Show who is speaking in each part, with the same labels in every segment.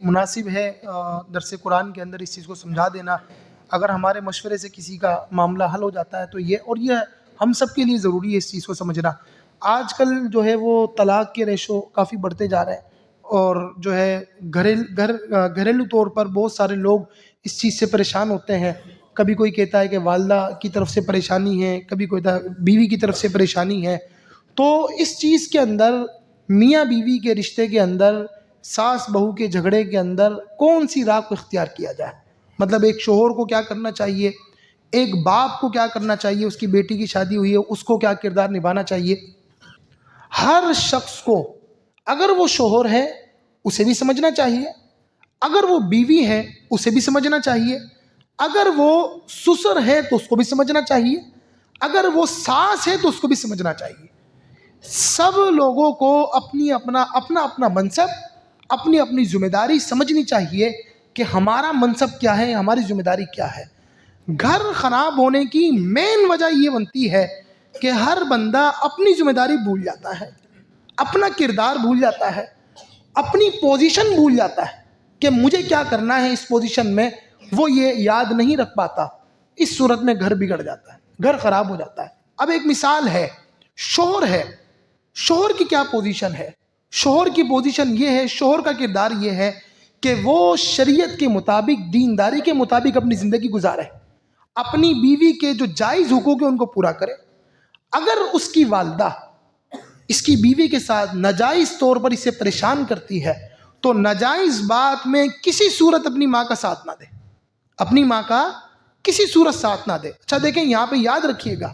Speaker 1: مناسب ہے درس قرآن کے اندر اس چیز کو سمجھا دینا. اگر ہمارے مشورے سے کسی کا معاملہ حل ہو جاتا ہے تو یہ ہم سب کے لیے ضروری ہے اس چیز کو سمجھنا. آج کل جو ہے وہ طلاق کے ریشو کافی بڑھتے جا رہے ہیں، اور جو ہے گھریلو طور پر بہت سارے لوگ اس چیز سے پریشان ہوتے ہیں. کبھی کوئی کہتا ہے کہ والدہ کی طرف سے پریشانی ہے، کبھی کوئی کہتا ہے بیوی کی طرف سے پریشانی ہے. تو اس چیز کے اندر میاں بیوی کے رشتے کے اندر، ساس بہو کے جھگڑے کے اندر کون سی راہ کو اختیار کیا جائے؟ مطلب ایک شوہر کو کیا کرنا چاہیے، ایک باپ کو کیا کرنا چاہیے، اس کی بیٹی کی شادی ہوئی ہے اس کو کیا کردار نبھانا چاہیے. ہر شخص کو، اگر وہ شوہر ہے اسے بھی سمجھنا چاہیے، اگر وہ بیوی ہے اسے بھی سمجھنا چاہیے، اگر وہ سسر ہے تو اس کو بھی سمجھنا چاہیے، اگر وہ ساس ہے تو اس کو بھی سمجھنا چاہیے. سب لوگوں کو اپنا منصب، اپنی ذمہ داری سمجھنی چاہیے کہ ہمارا منصب کیا ہے، ہماری ذمہ داری کیا ہے. گھر خراب ہونے کی مین وجہ یہ بنتی ہے کہ ہر بندہ اپنی ذمہ داری بھول جاتا ہے، اپنا کردار بھول جاتا ہے، اپنی پوزیشن بھول جاتا ہے کہ مجھے کیا کرنا ہے اس پوزیشن میں. وہ یہ یاد نہیں رکھ پاتا. اس صورت میں گھر بگڑ جاتا ہے، گھر خراب ہو جاتا ہے. اب ایک مثال ہے، شوہر ہے. شوہر کی کیا پوزیشن ہے؟ شوہر کی پوزیشن یہ ہے، شوہر کا کردار یہ ہے کہ وہ شریعت کے مطابق، دینداری کے مطابق اپنی زندگی گزارے، اپنی بیوی کے جو جائز حقوق ہیں ان کو پورا کرے. اگر اس کی والدہ اس کی بیوی کے ساتھ ناجائز طور پر اسے پریشان کرتی ہے تو ناجائز بات میں کسی صورت اپنی ماں کا ساتھ نہ دے، اپنی ماں کا کسی صورت ساتھ نہ دے. اچھا دیکھیں، یہاں پہ یاد رکھیے گا،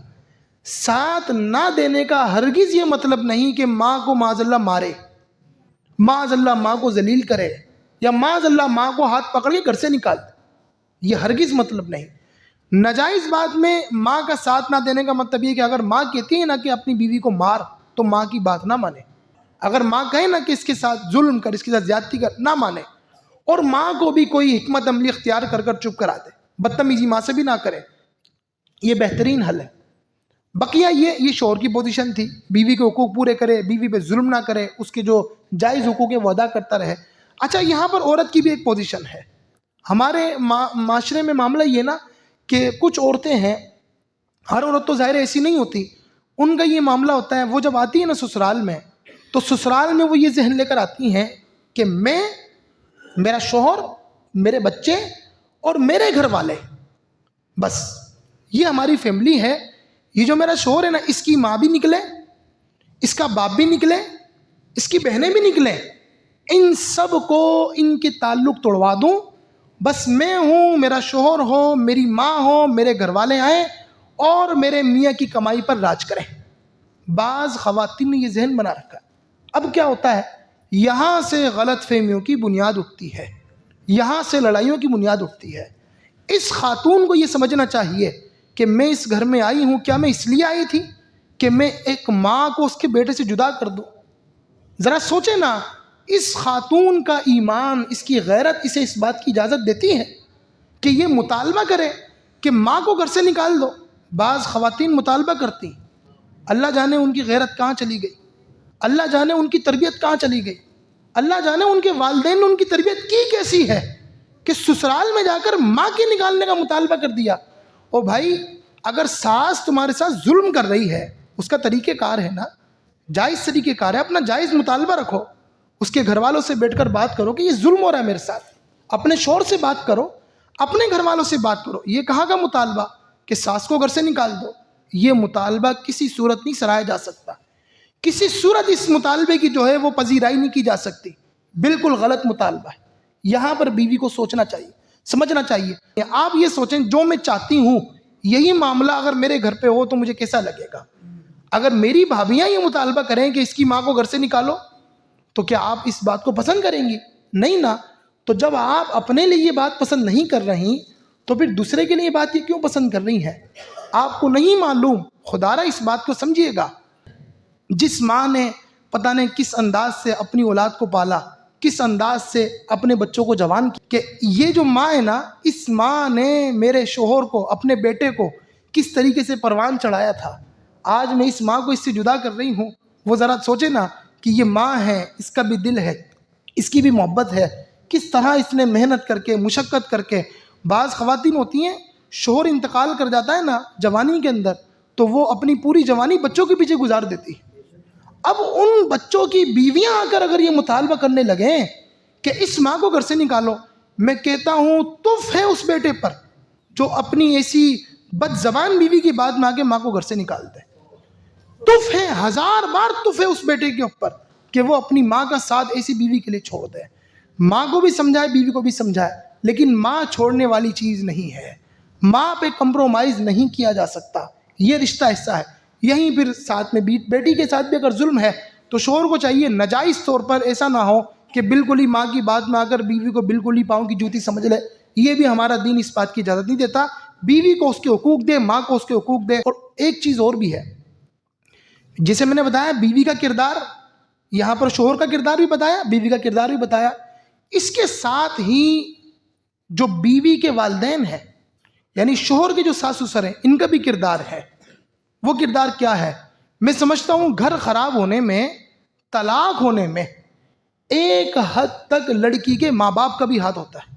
Speaker 1: ساتھ نہ دینے کا ہرگز یہ مطلب نہیں کہ ماں کو معاذ اللہ مارے، معاذ اللہ ماں کو ذلیل کرے، یا معاذ اللہ ماں کو ہاتھ پکڑ کے گھر سے نکال دے. یہ ہرگز مطلب نہیں. ناجائز بات میں ماں کا ساتھ نہ دینے کا مطلب یہ کہ اگر ماں کہتی ہے نا کہ اپنی بیوی کو مار تو ماں کی بات نہ مانے. اگر ماں کہے نا کہ اس کے ساتھ ظلم کر، اس کے ساتھ زیادتی کر، نہ مانے. اور ماں کو بھی کوئی حکمت عملی اختیار کر چپ کرا دے، بدتمیزی ماں سے بھی نہ کرے. یہ بہترین حل ہے. بقیہ یہ شوہر کی پوزیشن تھی، بیوی کے حقوق پورے کرے، بیوی پہ ظلم نہ کرے، اس کے جو جائز حقوق ہیں وہ ادا کرتا رہے. اچھا، یہاں پر عورت کی بھی ایک پوزیشن ہے. ہمارے معاشرے میں معاملہ یہ نا کہ کچھ عورتیں ہیں، ہر عورت تو ظاہر ایسی نہیں ہوتی، ان کا یہ معاملہ ہوتا ہے، وہ جب آتی ہے نا سسرال میں، تو سسرال میں وہ یہ ذہن لے کر آتی ہیں کہ میں، میرا شوہر، میرے بچے اور میرے گھر والے، بس یہ ہماری فیملی ہے. یہ جو میرا شوہر ہے نا، اس کی ماں بھی نکلے، اس کا باپ بھی نکلے، اس کی بہنیں بھی نکلیں، ان سب کو ان کے تعلق توڑوا دوں، بس میں ہوں، میرا شوہر ہو، میری ماں ہو، میرے گھر والے آئیں اور میرے میاں کی کمائی پر راج کریں. بعض خواتین نے یہ ذہن بنا رکھا. اب کیا ہوتا ہے، یہاں سے غلط فہمیوں کی بنیاد اٹھتی ہے، یہاں سے لڑائیوں کی بنیاد اٹھتی ہے. اس خاتون کو یہ سمجھنا چاہیے کہ میں اس گھر میں آئی ہوں، کیا میں اس لیے آئی تھی کہ میں ایک ماں کو اس کے بیٹے سے جدا کر دوں؟ ذرا سوچیں نا، اس خاتون کا ایمان، اس کی غیرت اسے اس بات کی اجازت دیتی ہے کہ یہ مطالبہ کرے کہ ماں کو گھر سے نکال دو. بعض خواتین مطالبہ کرتی، اللہ جانے ان کی غیرت کہاں چلی گئی، اللہ جانے ان کی تربیت کہاں چلی گئی، اللہ جانے ان کے والدین نے ان کی تربیت کی کیسی ہے کہ سسرال میں جا کر ماں کے نکالنے کا مطالبہ کر دیا. او بھائی، اگر ساس تمہارے ساتھ ظلم کر رہی ہے، اس کا طریقہ کار ہے نا، جائز طریقہ کار ہے، اپنا جائز مطالبہ رکھو، اس کے گھر والوں سے بیٹھ کر بات کرو کہ یہ ظلم ہو رہا ہے میرے ساتھ، اپنے شوہر سے بات کرو، اپنے گھر والوں سے بات کرو. یہ کہاں کا مطالبہ کہ ساس کو گھر سے نکال دو؟ یہ مطالبہ کسی صورت نہیں سرایا جا سکتا، کسی صورت اس مطالبے کی جو ہے وہ پذیرائی نہیں کی جا سکتی. بالکل غلط مطالبہ ہے. یہاں پر بیوی کو سوچنا چاہیے، سمجھنا چاہیے. آپ یہ سوچیں، جو میں چاہتی ہوں یہی معاملہ اگر میرے گھر پہ ہو تو مجھے کیسا لگے گا؟ اگر میری بھابیاں یہ مطالبہ کریں کہ اس کی ماں کو گھر سے نکالو تو کیا آپ اس بات کو پسند کریں گی؟ نہیں نا. تو جب آپ اپنے لیے یہ بات پسند نہیں کر رہی تو پھر دوسرے کے لیے بات یہ کیوں پسند کر رہی ہیں؟ آپ کو نہیں معلوم. خدا را اس بات کو سمجھیے گا، جس ماں نے پتہ نہیں کس انداز سے اپنی اولاد کو پالا، کس انداز سے اپنے بچوں کو جوان کیا، کہ یہ جو ماں ہے نا، اس ماں نے میرے شوہر کو، اپنے بیٹے کو کس طریقے سے پروان چڑھایا تھا. آج میں اس ماں کو اس سے جدا کر رہی ہوں. وہ ذرا سوچے نا کہ یہ ماں ہے، اس کا بھی دل ہے، اس کی بھی محبت ہے کس طرح اس نے محنت کر کے مشقت کر کے. بعض خواتین ہوتی ہیں شوہر انتقال کر جاتا ہے نا جوانی کے اندر تو وہ اپنی پوری جوانی بچوں کے پیچھے گزار دیتی. اب ان بچوں کی بیویاں آ کر اگر یہ مطالبہ کرنے لگیں کہ اس ماں کو گھر سے نکالو، میں کہتا ہوں تف ہے اس بیٹے پر جو اپنی ایسی بد زبان بیوی کی بات میں آ کے ماں کو گھر سے نکال دے. تف ہے، 1000 بار تف ہے اس بیٹے کے اوپر کہ وہ اپنی ماں کا ساتھ ایسی بیوی کے لیے چھوڑ دے. ماں کو بھی سمجھائے، بیوی کو بھی سمجھائے، لیکن ماں چھوڑنے والی چیز نہیں ہے. ماں پہ کمپرومائز نہیں کیا جا سکتا، یہ رشتہ حصہ ہے. یہیں پھر ساتھ میں بیٹی کے ساتھ بھی اگر ظلم ہے تو شوہر کو چاہیے ناجائز طور پر ایسا نہ ہو کہ بالکل ہی ماں کی بات میں آ کر بیوی کو بالکل ہی پاؤں کی جوتی سمجھ لے. یہ بھی ہمارا دین اس بات کی اجازت نہیں دیتا. بیوی کو اس کے حقوق دے، ماں کو اس کے حقوق دے. اور ایک چیز اور بھی ہے جسے میں نے بتایا بیوی کا کردار، یہاں پر شوہر کا کردار بھی بتایا، بیوی کا کردار بھی بتایا. اس کے ساتھ ہی جو بیوی کے والدین ہیں یعنی شوہر کے جو ساس سسر ہیں ان کا بھی کردار ہے. وہ کردار کیا ہے؟ میں سمجھتا ہوں گھر خراب ہونے میں، طلاق ہونے میں ایک حد تک لڑکی کے ماں باپ کا بھی ہاتھ ہوتا ہے.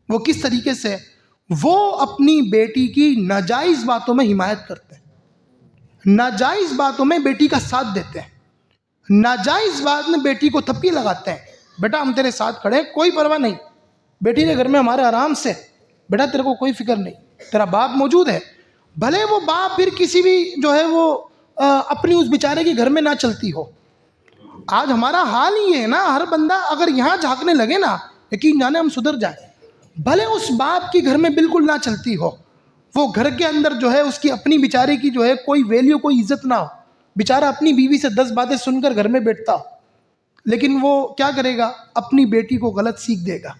Speaker 1: وہ کس طریقے سے؟ وہ اپنی بیٹی کی ناجائز باتوں میں حمایت کرتے ہیں، ناجائز باتوں میں بیٹی کا ساتھ دیتے ہیں، ناجائز بات میں بیٹی کو تھپکی لگاتے ہیں. بیٹا ہم تیرے ساتھ کھڑے، کوئی پرواہ نہیں، بیٹی کے گھر میں ہمارے آرام سے، بیٹا تیرے کو کوئی فکر نہیں، تیرا باپ موجود ہے. بھلے وہ باپ پھر کسی بھی جو ہے وہ اپنی اس بیچارے کے گھر میں نہ چلتی ہو. آج ہمارا حال ہی ہے نا، ہر بندہ اگر یہاں جھانکنے لگے نا یقین جانے ہم سدھر جائیں. بھلے اس باپ کی گھر میں بالکل نہ چلتی ہو، وہ گھر کے اندر جو ہے اس کی اپنی بیچارے کی جو ہے کوئی ویلیو کوئی عزت نہ ہو، بیچارہ اپنی بیوی سے 10 باتیں سن کر گھر میں بیٹھتا ہو، لیکن وہ کیا کرے گا؟ اپنی بیٹی کو غلط سیکھ دے گا،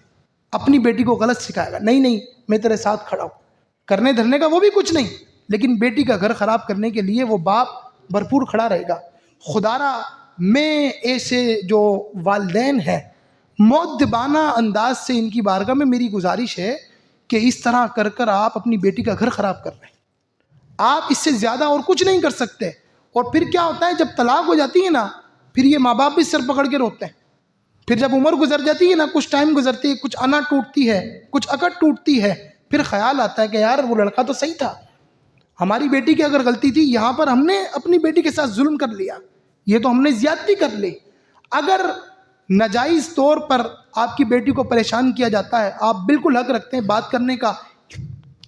Speaker 1: اپنی بیٹی کو غلط سکھائے گا. نہیں میں تیرے ساتھ کھڑا ہوں، کرنے دھرنے کا وہ بھی کچھ نہیں، لیکن بیٹی کا گھر خراب کرنے کے لیے وہ باپ بھرپور کھڑا رہے گا. خدارا میں ایسے جو والدین ہیں مؤدبانہ انداز سے ان کی بارگاہ میں میری گزارش ہے کہ اس طرح کر کر آپ اپنی بیٹی کا گھر خراب کر رہے ہیں. آپ اس سے زیادہ اور کچھ نہیں کر سکتے. اور پھر کیا ہوتا ہے جب طلاق ہو جاتی ہے نا پھر یہ ماں باپ بھی سر پکڑ کے روتے ہیں. پھر جب عمر گزر جاتی ہے نا، کچھ ٹائم گزرتی ہے، کچھ انا ٹوٹتی ہے، کچھ اکڑ ٹوٹتی ہے، پھر خیال آتا ہے کہ یار وہ لڑکا تو صحیح تھا، ہماری بیٹی کی اگر غلطی تھی، یہاں پر ہم نے اپنی بیٹی کے ساتھ ظلم کر لیا، یہ تو ہم نے زیادتی کر لی. اگر ناجائز طور پر آپ کی بیٹی کو پریشان کیا جاتا ہے، آپ بالکل حق رکھتے ہیں بات کرنے کا،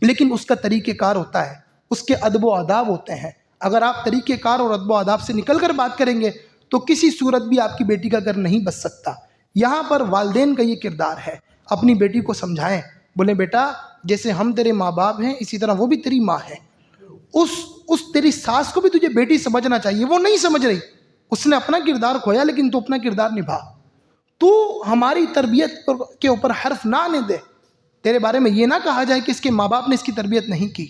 Speaker 1: لیکن اس کا طریقہ کار ہوتا ہے، اس کے ادب و آداب ہوتے ہیں. اگر آپ طریقہ کار اور ادب و آداب سے نکل کر بات کریں گے تو کسی صورت بھی آپ کی بیٹی کا گھر نہیں بچ سکتا. یہاں پر والدین کا یہ کردار ہے، اپنی بیٹی کو سمجھائیں، بولیں بیٹا جیسے ہم تیرے ماں باپ ہیں اسی طرح وہ بھی تیری ماں ہے. اس تیری ساس کو بھی تجھے بیٹی سمجھنا چاہیے، وہ نہیں سمجھ رہی، اس نے اپنا کردار کھویا لیکن تو اپنا کردار نبھا. تو ہماری تربیت کے اوپر حرف نہ آنے دے، تیرے بارے میں یہ نہ کہا جائے کہ اس کے ماں باپ نے اس کی تربیت نہیں کی.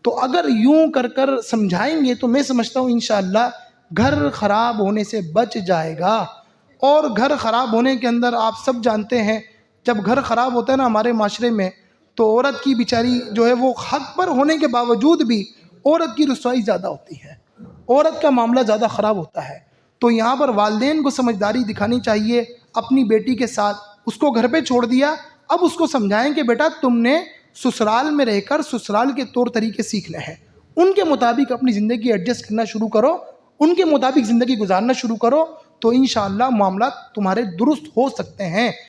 Speaker 1: تو اگر یوں کر کر سمجھائیں گے تو میں سمجھتا ہوں انشاءاللہ گھر خراب ہونے سے بچ جائے گا. اور گھر خراب ہونے کے اندر آپ سب جانتے ہیں جب گھر خراب ہوتا ہے نا ہمارے معاشرے میں تو عورت کی بیچاری جو ہے وہ حق پر ہونے کے باوجود بھی عورت کی رسوائی زیادہ ہوتی ہے، عورت کا معاملہ زیادہ خراب ہوتا ہے. تو یہاں پر والدین کو سمجھداری دکھانی چاہیے. اپنی بیٹی کے ساتھ اس کو گھر پہ چھوڑ دیا، اب اس کو سمجھائیں کہ بیٹا تم نے سسرال میں رہ کر سسرال کے طور طریقے سیکھنے ہیں، ان کے مطابق اپنی زندگی ایڈجسٹ کرنا شروع کرو، ان کے مطابق زندگی گزارنا شروع کرو، تو انشاءاللہ معاملات تمہارے درست ہو سکتے ہیں.